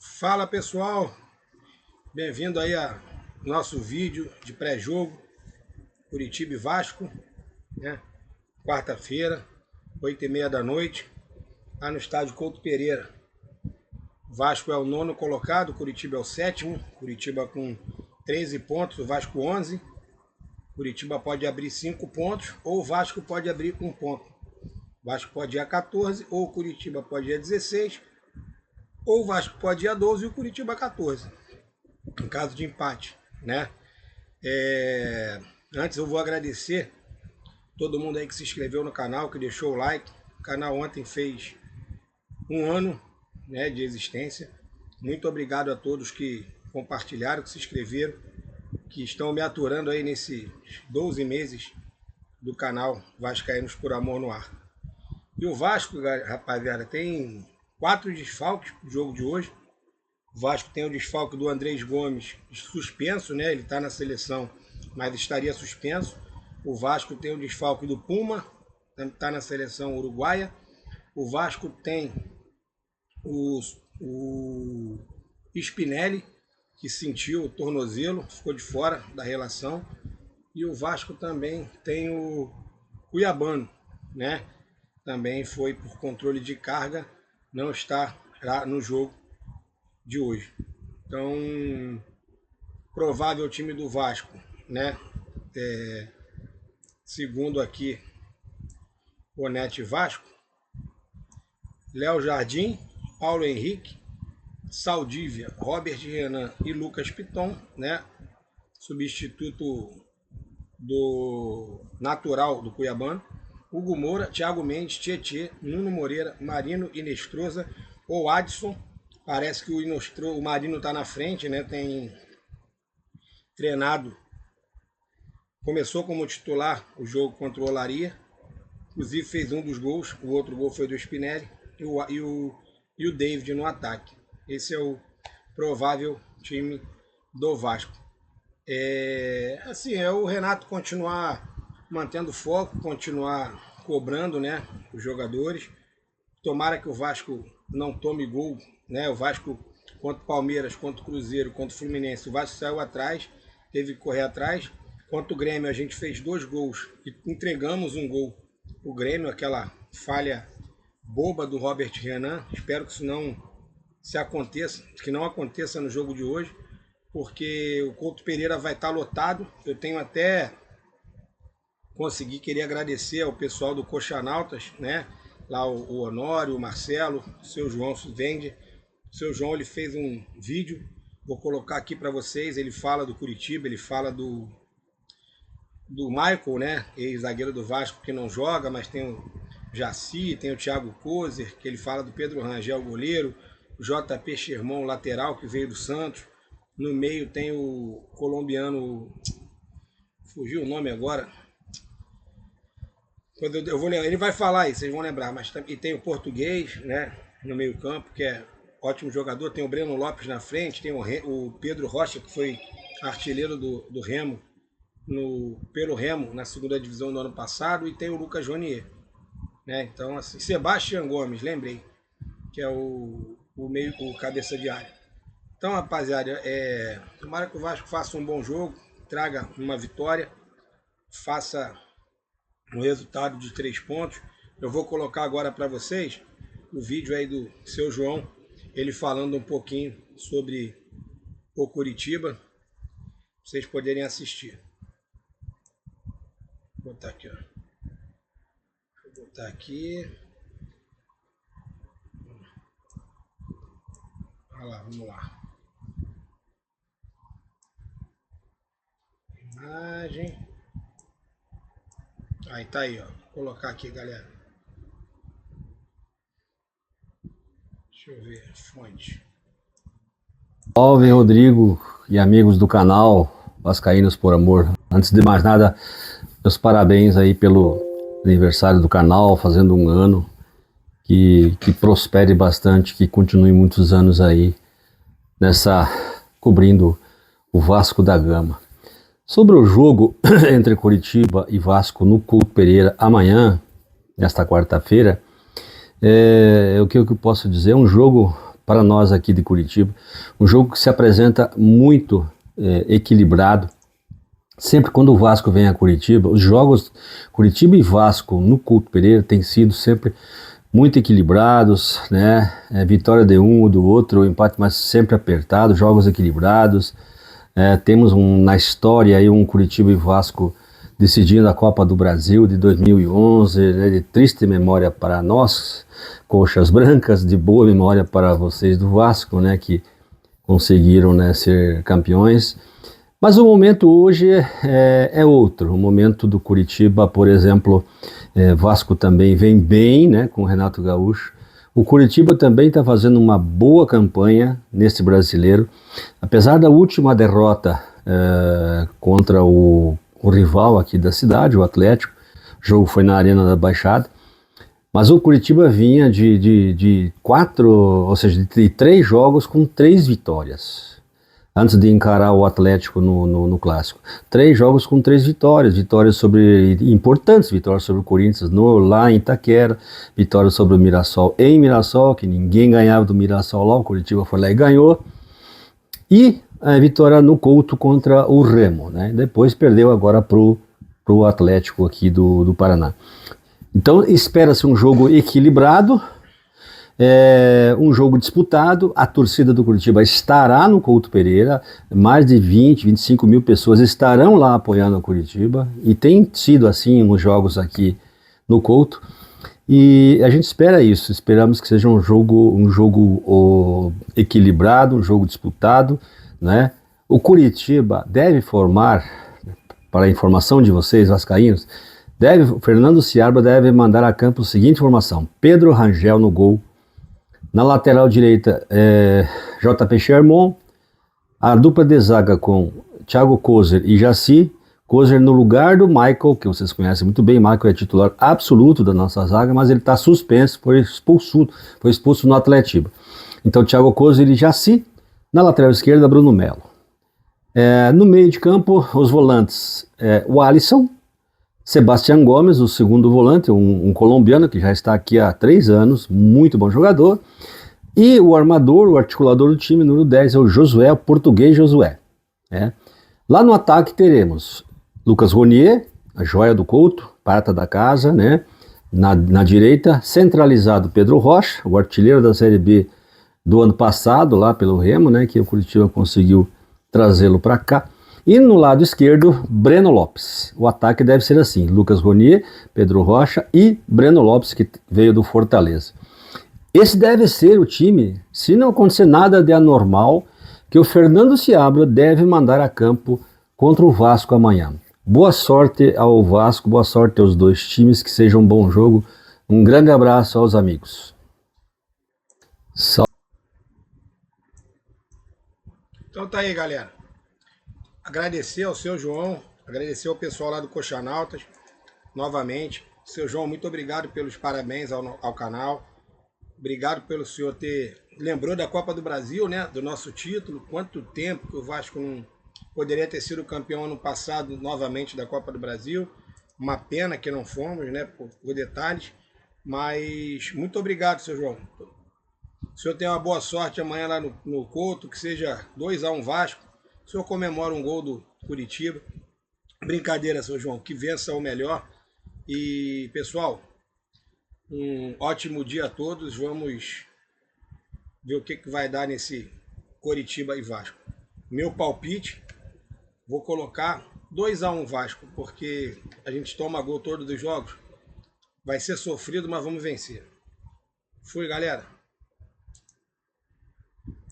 Fala pessoal, bem-vindo aí a nosso vídeo de pré-jogo Curitiba e Vasco, né? Quarta-feira, 8h30 da noite, lá no estádio Couto Pereira. Vasco é o 9º colocado, Curitiba é o 7º, Curitiba com 13 pontos, o Vasco 11. Curitiba pode abrir 5 pontos ou o Vasco pode abrir 1 ponto. O Vasco pode ir a 14 ou o Curitiba pode ir a 16. Ou o Vasco pode ir a 12 e o Curitiba a 14, em caso de empate, né? Antes eu vou agradecer todo mundo aí que se inscreveu no canal, que deixou o like. O canal ontem fez 1 ano, né, de existência. Muito obrigado a todos que compartilharam, que se inscreveram, que estão me aturando aí nesses 12 meses do canal Vascaínos por Amor no Ar. E o Vasco, rapaziada, tem 4 desfalques no jogo de hoje. O Vasco tem o desfalque do Andrés Gomes suspenso, né? Ele está na seleção, mas estaria suspenso. O Vasco tem o desfalque do Puma, está na seleção uruguaia. O Vasco tem o Spinelli, que sentiu o tornozelo, ficou de fora da relação. E o Vasco também tem o Cuiabano, né? Também foi por controle de carga, não está no jogo de hoje. Então, provável time do Vasco, né? Segundo aqui o Net Vasco, Léo Jardim, Paulo Henrique, Saldívia, Robert Renan e Lucas Piton, né? Substituto do natural do Cuiabano. Hugo Moura, Thiago Mendes, Tietê, Nuno Moreira, Marino e Inestrosa ou Adson. Parece que o Marino está na frente, né? Tem treinado. Começou como titular o jogo contra o Olaria. Inclusive fez um dos gols. O outro gol foi do Spinelli. E o David no ataque. Esse é o provável time do Vasco. É o Renato continuar mantendo foco, continuar cobrando, né, os jogadores. Tomara que o Vasco não tome gol, né? O Vasco contra o Palmeiras, contra o Cruzeiro, contra o Fluminense, o Vasco saiu atrás, teve que correr atrás. Contra o Grêmio a gente fez 2 gols e entregamos um gol. O Grêmio, aquela falha boba do Robert Renan. Espero que isso não aconteça no jogo de hoje, porque o Couto Pereira vai estar lotado. Eu tenho até queria agradecer ao pessoal do Coxanautas, né? Lá o Honório, o Marcelo, o seu João se vende. O seu João, ele fez um vídeo, vou colocar aqui para vocês. Ele fala do Curitiba, ele fala do Michael, né? Ex-zagueiro do Vasco, que não joga, mas tem o Jaci, tem o Thiago Kozer, que ele fala do Pedro Rangel, goleiro, o JP Sherman, lateral, que veio do Santos. No meio tem o colombiano, fugiu o nome agora. Eu vou lembrar, ele vai falar aí, vocês vão lembrar, mas e tem o português, né, no meio campo, que é ótimo jogador. Tem o Breno Lopes na frente, tem o Pedro Rocha, que foi artilheiro do Remo, pelo Remo, na 2ª divisão do ano passado, e tem o Lucas Jonier, né? Então, assim, Sebastião Gomes, lembrei, que é o cabeça de área. Então, rapaziada, tomara que o Vasco faça um bom jogo, traga uma vitória, faça um resultado de 3 pontos. Eu vou colocar agora para vocês o vídeo aí do seu João, ele falando um pouquinho sobre o Curitiba, pra vocês poderem assistir. Vou botar aqui, ó. Vou botar aqui. Olha lá, vamos lá. Imagem. Aí tá aí, ó. Vou colocar aqui, galera. Deixa eu ver, fonte. Salve, Rodrigo e amigos do canal Vascaínos por Amor. Antes de mais nada, meus parabéns aí pelo aniversário do canal, fazendo 1 ano. Que prospere bastante, que continue muitos anos aí cobrindo o Vasco da Gama. Sobre o jogo entre Curitiba e Vasco no Couto Pereira amanhã, nesta quarta-feira, o que eu posso dizer? É um jogo para nós aqui de Curitiba. Um jogo que se apresenta muito equilibrado. Sempre quando o Vasco vem a Curitiba, os jogos Curitiba e Vasco no Couto Pereira têm sido sempre muito equilibrados, né? Vitória de um ou do outro, empate, mas sempre apertado, jogos equilibrados. Temos na história aí um Curitiba e Vasco decidindo a Copa do Brasil de 2011, né? De triste memória para nós, coxas brancas, de boa memória para vocês do Vasco, né? Que conseguiram, né, ser campeões. Mas o momento hoje é outro. O momento do Curitiba, por exemplo, Vasco também vem bem, né, com o Renato Gaúcho. O Curitiba também está fazendo uma boa campanha nesse brasileiro. Apesar da última derrota contra o rival aqui da cidade, o Atlético, o jogo foi na Arena da Baixada. Mas o Curitiba vinha de 3 jogos com 3 vitórias. Antes de encarar o Atlético no Clássico. 3 jogos com 3 vitórias. Vitórias importantes, vitórias sobre o Corinthians lá em Itaquera, vitórias sobre o Mirassol em Mirassol, que ninguém ganhava do Mirassol lá, o Curitiba foi lá e ganhou. E a vitória no Couto contra o Remo, né? Depois perdeu agora pro Atlético aqui do Paraná. Então espera-se um jogo equilibrado, um jogo disputado. A torcida do Curitiba estará no Couto Pereira, mais de 20, 25 mil pessoas estarão lá apoiando a Curitiba, e tem sido assim nos jogos aqui no Couto, e a gente espera isso, esperamos que seja um jogo equilibrado, um jogo disputado, né? O Curitiba deve formar, para a informação de vocês, vascaínos, Fernando Seabra deve mandar a campo a seguinte formação: Pedro Rangel no gol. Na lateral direita, JP Sherman, a dupla de zaga com Thiago Kozer e Jaci. Kozer no lugar do Michael, que vocês conhecem muito bem. Michael é titular absoluto da nossa zaga, mas ele está suspenso, foi expulso no Atletiba. Então, Thiago Kozer e Jaci. Na lateral esquerda, Bruno Melo. No meio de campo, os volantes, o Alisson, Sebastián Gomes, o segundo volante, um colombiano que já está aqui há 3 anos, muito bom jogador. E o armador, o articulador do time, número 10, é o Josué, o português Josué. Lá no ataque teremos Lucas Ronier, a joia do Couto, prata da casa, né? Na direita, centralizado Pedro Rocha, o artilheiro da Série B do ano passado, lá pelo Remo, né? Que o Curitiba conseguiu trazê-lo para cá. E no lado esquerdo, Breno Lopes. O ataque deve ser assim: Lucas Ronier, Pedro Rocha e Breno Lopes, que veio do Fortaleza. Esse deve ser o time, se não acontecer nada de anormal, que o Fernando Seabra deve mandar a campo contra o Vasco amanhã. Boa sorte ao Vasco, boa sorte aos 2 times, que seja um bom jogo. Um grande abraço aos amigos. Então tá aí, galera. Agradecer ao seu João, agradecer ao pessoal lá do Coxanautas, novamente. Seu João, muito obrigado pelos parabéns ao canal. Obrigado pelo senhor lembrou da Copa do Brasil, né? Do nosso título. Quanto tempo que o Vasco não poderia ter sido campeão ano passado novamente da Copa do Brasil. Uma pena que não fomos, né? Por detalhes. Mas muito obrigado, seu João. O senhor tem uma boa sorte amanhã lá no Couto, que seja 2-1 Vasco. O senhor comemora um gol do Curitiba. Brincadeira, seu João, que vença o melhor. E, pessoal, um ótimo dia a todos. Vamos ver o que vai dar nesse Curitiba e Vasco. Meu palpite, vou colocar 2-1 Vasco, porque a gente toma gol todos os jogos. Vai ser sofrido, mas vamos vencer. Fui, galera.